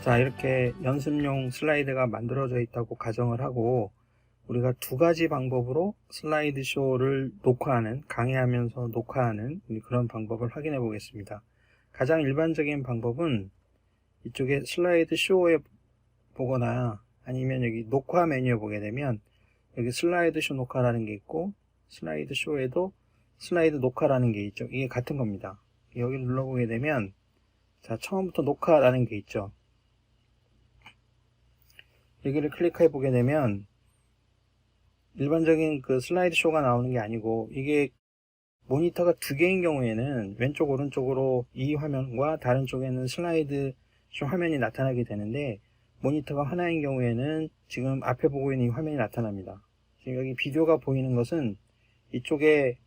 자, 이렇게 연습용 슬라이드가 만들어져 있다고 가정을 하고 우리가 두 가지 방법으로 슬라이드 쇼를 녹화하는, 강의하면서 녹화하는 그런 방법을 확인해 보겠습니다. 가장 일반적인 방법은 이쪽에 슬라이드 쇼에 보거나 아니면 여기 녹화 메뉴에 보게 되면 여기 슬라이드 쇼 녹화라는 게 있고 슬라이드 쇼에도 슬라이드 녹화라는 게 있죠. 이게 같은 겁니다. 여기를 눌러보게 되면 자, 처음부터 녹화라는 게 있죠. 여기를 클릭해 보게 되면 일반적인 그 슬라이드 쇼가 나오는 게 아니고 이게 모니터가 두 개인 경우에는 왼쪽 오른쪽으로 이 화면과 다른 쪽에는 슬라이드 쇼 화면이 나타나게 되는데 모니터가 하나인 경우에는 지금 앞에 보고 있는 이 화면이 나타납니다. 지금 여기 비디오가 보이는 것은 이쪽에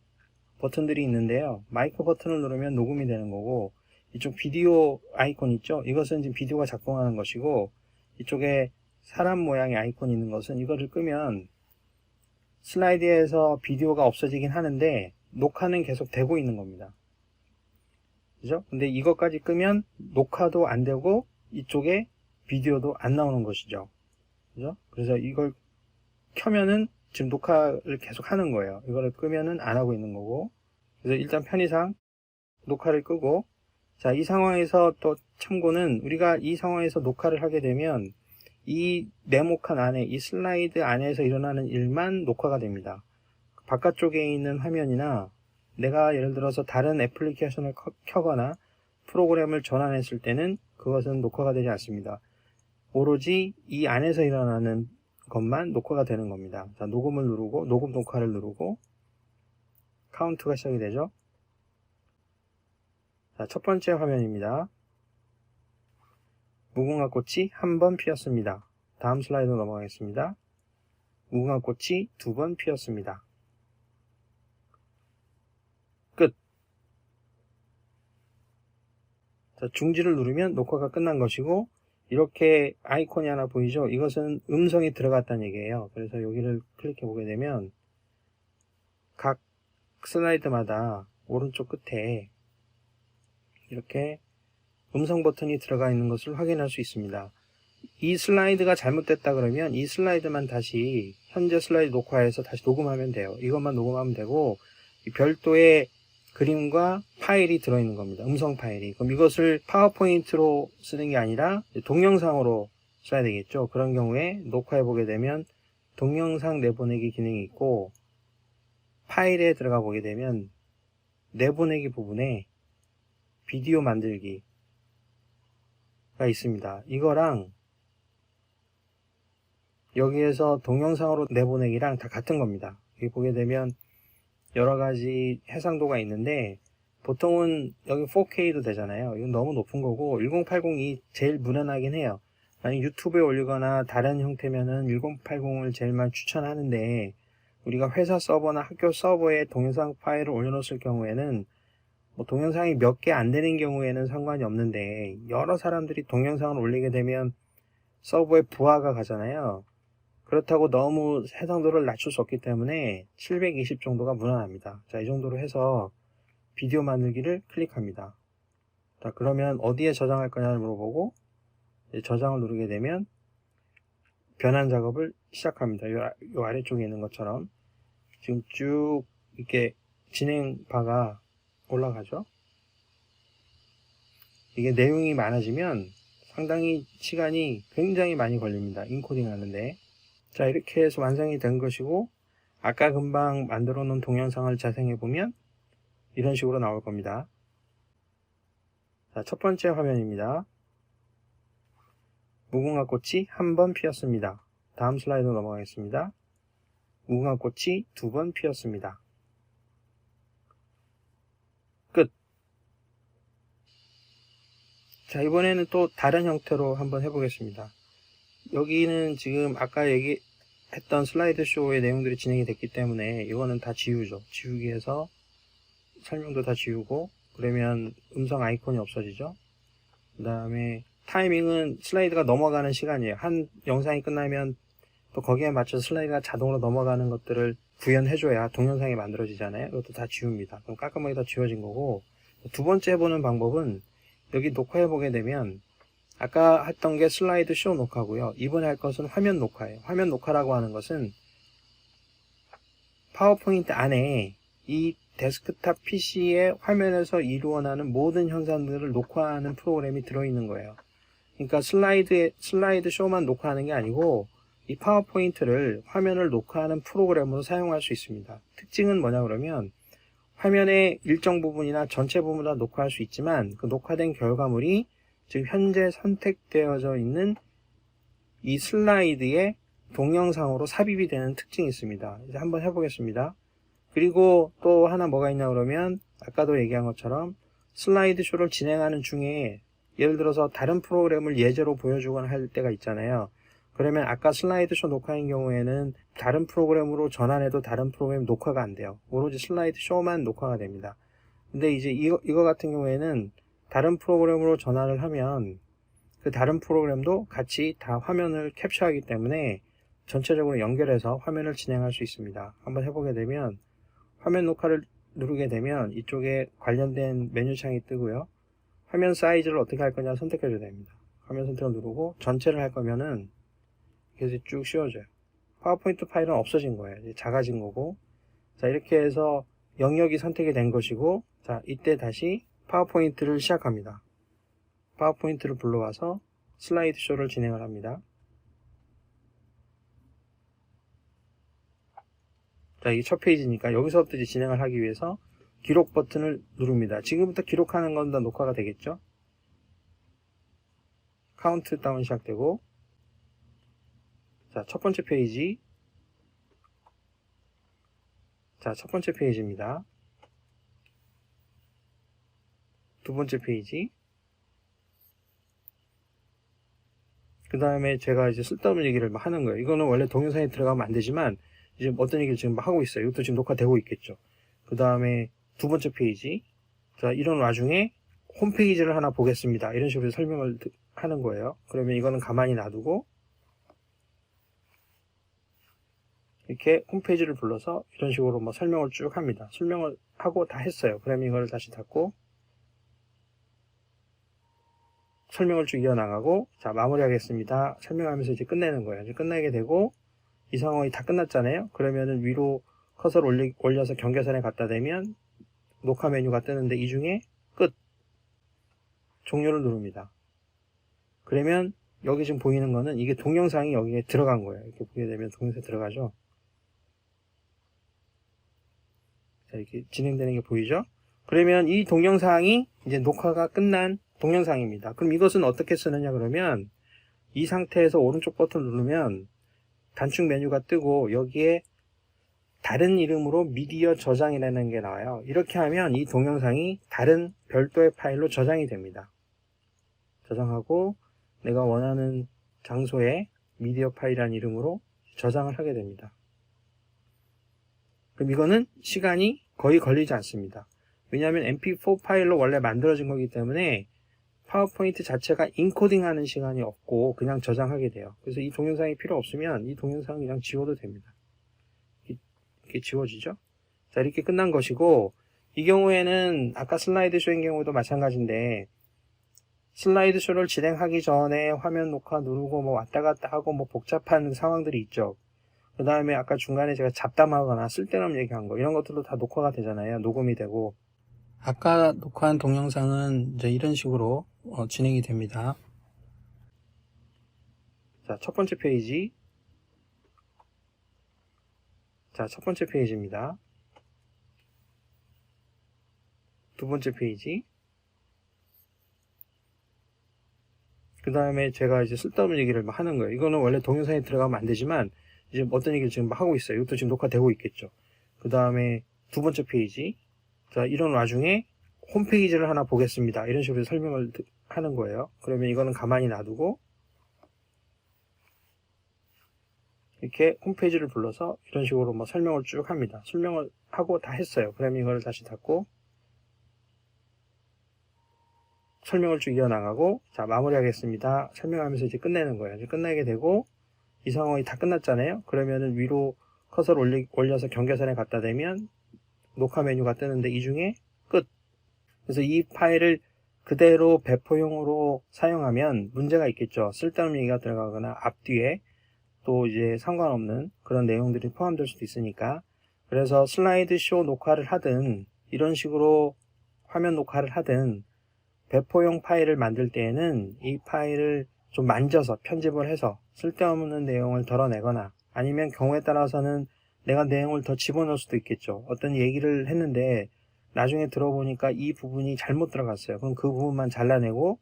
버튼들이 있는데요. 마이크 버튼을 누르면 녹음이 되는 거고 이쪽 비디오 아이콘 있죠? 이것은 지금 비디오가 작동하는 것이고 이쪽에 사람 모양의 아이콘이 있는 것은 이거를 끄면 슬라이드에서 비디오가 없어지긴 하는데 녹화는 계속 되고 있는 겁니다. 그죠? 근데 이것까지 끄면 녹화도 안 되고 이쪽에 비디오도 안 나오는 것이죠. 그죠? 그래서 이걸 켜면은 지금 녹화를 계속 하는 거예요. 이거를 끄면은 안 하고 있는 거고. 그래서 일단 편의상 녹화를 끄고 자, 이 상황에서 또 참고는 우리가 이 상황에서 녹화를 하게 되면 이 네모칸 안에 이 슬라이드 안에서 일어나는 일만 녹화가 됩니다. 바깥쪽에 있는 화면이나 내가 예를 들어서 다른 애플리케이션을 켜거나 프로그램을 전환했을 때는 그것은 녹화가 되지 않습니다. 오로지 이 안에서 일어나는 것만 녹화가 되는 겁니다. 자, 녹음을 누르고 녹음 녹화를 누르고 카운트가 시작이 되죠. 자, 첫 번째 화면입니다. 무궁화 꽃이 한 번 피었습니다. 다음 슬라이드로 넘어가겠습니다. 무궁화 꽃이 두 번 피었습니다. 끝. 자, 중지를 누르면 녹화가 끝난 것이고 이렇게 아이콘이 하나 보이죠? 이것은 음성이 들어갔다는 얘기예요. 그래서 여기를 클릭해 보게 되면 각 슬라이드마다 오른쪽 끝에 이렇게 음성 버튼이 들어가 있는 것을 확인할 수 있습니다. 이 슬라이드가 잘못됐다 그러면 이 슬라이드만 다시 현재 슬라이드 녹화해서 다시 녹음하면 돼요. 이것만 녹음하면 되고 별도의 그림과 파일이 들어있는 겁니다. 음성 파일이. 그럼 이것을 파워포인트로 쓰는 게 아니라 동영상으로 써야 되겠죠. 그런 경우에 녹화해 보게 되면 동영상 내보내기 기능이 있고 파일에 들어가 보게 되면 내보내기 부분에 비디오 만들기가 있습니다. 이거랑 여기에서 동영상으로 내보내기랑 다 같은 겁니다. 여기 보게 되면 여러 가지 해상도가 있는데 보통은 여기 4K도 되잖아요. 이건 너무 높은 거고 1080이 제일 무난하긴 해요. 만약 유튜브에 올리거나 다른 형태면은 1080을 제일 많이 추천하는데 우리가 회사 서버나 학교 서버에 동영상 파일을 올려놓을 경우에는 뭐 동영상이 몇 개 안 되는 경우에는 상관이 없는데 여러 사람들이 동영상을 올리게 되면 서버에 부하가 가잖아요. 그렇다고 너무 해상도를 낮출 수 없기 때문에 720 정도가 무난합니다. 자, 이 정도로 해서 비디오 만들기를 클릭합니다. 자, 그러면 어디에 저장할 거냐를 물어보고 저장을 누르게 되면 변환 작업을 시작합니다. 요 아래쪽에 있는 것처럼 지금 쭉 이렇게 진행 바가 올라가죠. 이게 내용이 많아지면 상당히 시간이 굉장히 많이 걸립니다. 인코딩 하는데. 자, 이렇게 해서 완성이 된 것이고 아까 금방 만들어 놓은 동영상을 재생해 보면 이런 식으로 나올 겁니다. 자, 첫 번째 화면입니다. 무궁화 꽃이 한 번 피었습니다. 다음 슬라이드로 넘어가겠습니다. 무궁화 꽃이 두 번 피었습니다. 끝. 자, 이번에는 또 다른 형태로 한번 해보겠습니다. 여기는 지금 아까 얘기했던 슬라이드 쇼의 내용들이 진행이 됐기 때문에 이거는 다 지우죠. 지우기 해서 설명도 다 지우고 그러면 음성 아이콘이 없어지죠. 그 다음에 타이밍은 슬라이드가 넘어가는 시간이에요. 한 영상이 끝나면 또 거기에 맞춰서 슬라이드가 자동으로 넘어가는 것들을 구현해줘야 동영상이 만들어지잖아요. 이것도 다 지웁니다. 그럼 깔끔하게 다 지워진 거고 두 번째 해보는 방법은 여기 녹화해보게 되면 아까 했던 게 슬라이드 쇼 녹화고요. 이번에 할 것은 화면 녹화예요. 화면 녹화라고 하는 것은 파워포인트 안에 이 데스크탑 PC의 화면에서 이루어나는 모든 현상들을 녹화하는 프로그램이 들어있는 거예요. 그러니까 슬라이드 쇼만 녹화하는 게 아니고 이 파워포인트를 화면을 녹화하는 프로그램으로 사용할 수 있습니다. 특징은 뭐냐 그러면 화면의 일정 부분이나 전체 부분을 다 녹화할 수 있지만 그 녹화된 결과물이 지금 현재 선택되어져 있는 이 슬라이드에 동영상으로 삽입이 되는 특징이 있습니다. 이제 한번 해보겠습니다. 그리고 또 하나 뭐가 있냐 그러면 아까도 얘기한 것처럼 슬라이드 쇼를 진행하는 중에 예를 들어서 다른 프로그램을 예제로 보여주거나 할 때가 있잖아요. 그러면 아까 슬라이드 쇼 녹화인 경우에는 다른 프로그램으로 전환해도 다른 프로그램 녹화가 안 돼요. 오로지 슬라이드 쇼만 녹화가 됩니다. 근데 이제 이거 같은 경우에는 다른 프로그램으로 전환을 하면 그 다른 프로그램도 같이 다 화면을 캡처하기 때문에 전체적으로 연결해서 화면을 진행할 수 있습니다. 한번 해보게 되면 화면 녹화를 누르게 되면 이쪽에 관련된 메뉴창이 뜨고요. 화면 사이즈를 어떻게 할 거냐 선택해줘야 됩니다. 화면 선택을 누르고 전체를 할 거면은 계속 쭉 씌워져요. 파워포인트 파일은 없어진 거예요. 이제 작아진 거고. 자, 이렇게 해서 영역이 선택이 된 것이고, 자, 이때 다시 파워포인트를 시작합니다. 파워포인트를 불러와서 슬라이드 쇼를 진행을 합니다. 자, 이게 첫 페이지니까 여기서부터 이제 진행을 하기 위해서 기록 버튼을 누릅니다. 지금부터 기록하는 건 다 녹화가 되겠죠? 카운트다운 시작되고, 자, 첫 번째 페이지. 자, 첫 번째 페이지입니다. 두 번째 페이지. 그 다음에 제가 이제 쓸데없는 얘기를 막 하는 거예요. 이거는 원래 동영상에 들어가면 안 되지만, 이제 어떤 얘기를 지금 막 하고 있어요. 이것도 지금 녹화되고 있겠죠. 그 다음에 두 번째 페이지. 자, 이런 와중에 홈페이지를 하나 보겠습니다. 이런 식으로 설명을 하는 거예요. 그러면 이거는 가만히 놔두고, 이렇게 홈페이지를 불러서 이런 식으로 뭐 설명을 쭉 합니다. 설명을 하고 다 했어요. 그러면 이거를 다시 닫고 설명을 쭉 이어나가고, 자, 마무리하겠습니다. 설명하면서 이제 끝내는 거예요. 이제 끝내게 되고 이 상황이 다 끝났잖아요. 그러면은 위로 커서를 올려서 경계선에 갖다 대면 녹화 메뉴가 뜨는데 이 중에 끝 종료를 누릅니다. 그러면 여기 지금 보이는 거는 이게 동영상이 여기에 들어간 거예요. 이렇게 보게 되면 동영상에 들어가죠. 자, 이렇게 진행되는 게 보이죠? 그러면 이 동영상이 이제 녹화가 끝난 동영상입니다. 그럼 이것은 어떻게 쓰느냐 그러면 이 상태에서 오른쪽 버튼을 누르면 단축 메뉴가 뜨고 여기에 다른 이름으로 미디어 저장이라는 게 나와요. 이렇게 하면 이 동영상이 다른 별도의 파일로 저장이 됩니다. 저장하고 내가 원하는 장소에 미디어 파일이라는 이름으로 저장을 하게 됩니다. 그럼 이거는 시간이 거의 걸리지 않습니다. 왜냐하면 mp4 파일로 원래 만들어진 거기 때문에 파워포인트 자체가 인코딩하는 시간이 없고 그냥 저장하게 돼요. 그래서 이 동영상이 필요 없으면 이 동영상을 그냥 지워도 됩니다. 이렇게 지워지죠? 자, 이렇게 끝난 것이고, 이 경우에는 아까 슬라이드 쇼인 경우도 마찬가지인데 슬라이드 쇼를 진행하기 전에 화면 녹화 누르고 뭐 왔다 갔다 하고 뭐 복잡한 상황들이 있죠. 그 다음에 아까 중간에 제가 잡담하거나 쓸데없는 얘기한 거 이런 것들도 다 녹화가 되잖아요. 녹음이 되고. 아까 녹화한 동영상은 이제 이런 식으로 진행이 됩니다. 자, 첫 번째 페이지. 자, 첫 번째 페이지입니다. 두 번째 페이지. 그 다음에 제가 이제 쓸데없는 얘기를 막 하는 거예요. 이거는 원래 동영상에 들어가면 안 되지만 이제 어떤 얘기를 지금 막 하고 있어요. 이것도 지금 녹화되고 있겠죠. 그 다음에 두 번째 페이지. 자, 이런 와중에 홈페이지를 하나 보겠습니다. 이런 식으로 설명을 하는 거예요. 그러면 이거는 가만히 놔두고 이렇게 홈페이지를 불러서 이런 식으로 뭐 설명을 쭉 합니다. 설명을 하고 다 했어요. 그러면 이거를 다시 닫고 설명을 쭉 이어나가고, 자, 마무리하겠습니다. 설명하면서 이제 끝내는 거예요. 이제 끝내게 되고 이 상황이 다 끝났잖아요. 그러면은 위로 커서를 올려서 경계선에 갖다 대면 녹화 메뉴가 뜨는데 이 중에 끝. 그래서 이 파일을 그대로 배포용으로 사용하면 문제가 있겠죠. 쓸데없는 얘기가 들어가거나 앞뒤에 또 이제 상관없는 그런 내용들이 포함될 수도 있으니까. 그래서 슬라이드 쇼 녹화를 하든 이런 식으로 화면 녹화를 하든 배포용 파일을 만들 때에는 이 파일을 좀 만져서 편집을 해서 쓸데없는 내용을 덜어내거나, 아니면 경우에 따라서는 내가 내용을 더 집어넣을 수도 있겠죠. 어떤 얘기를 했는데 나중에 들어보니까 이 부분이 잘못 들어갔어요. 그럼 그 부분만 잘라내고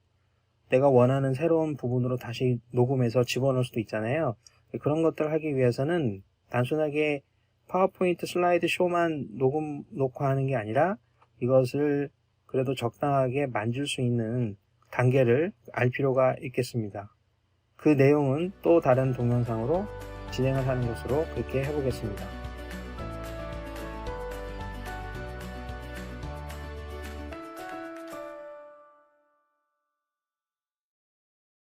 내가 원하는 새로운 부분으로 다시 녹음해서 집어넣을 수도 있잖아요. 그런 것들을 하기 위해서는 단순하게 파워포인트 슬라이드 쇼만 녹화하는 게 아니라 이것을 그래도 적당하게 만질 수 있는 단계를 알 필요가 있겠습니다. 그 내용은 또 다른 동영상으로 진행을 하는 것으로 그렇게 해보겠습니다.